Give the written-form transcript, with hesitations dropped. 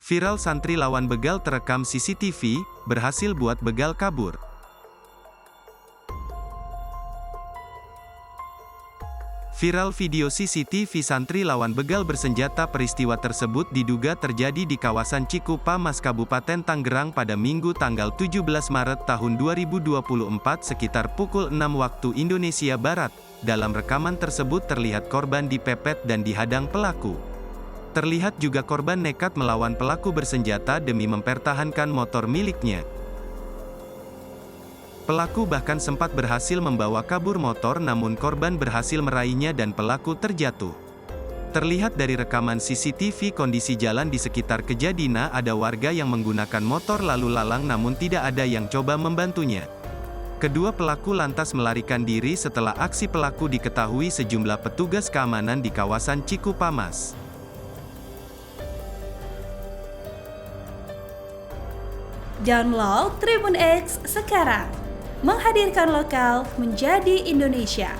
Viral santri lawan begal terekam CCTV, berhasil buat begal kabur. Viral video CCTV santri lawan begal bersenjata. Peristiwa tersebut diduga terjadi di kawasan Cikupamas, Kabupaten Tangerang pada Minggu tanggal 17 Maret tahun 2024 sekitar pukul 6 waktu Indonesia Barat. Dalam rekaman tersebut terlihat korban dipepet dan dihadang pelaku. Terlihat juga korban nekat melawan pelaku bersenjata demi mempertahankan motor miliknya. Pelaku bahkan sempat berhasil membawa kabur motor, namun korban berhasil meraihnya dan pelaku terjatuh. Terlihat dari rekaman CCTV kondisi jalan di sekitar kejadian, ada warga yang menggunakan motor lalu lalang namun tidak ada yang coba membantunya. Kedua pelaku lantas melarikan diri setelah aksi pelaku diketahui sejumlah petugas keamanan di kawasan Cikupamas. Download Tribun X sekarang, menghadirkan lokal menjadi Indonesia.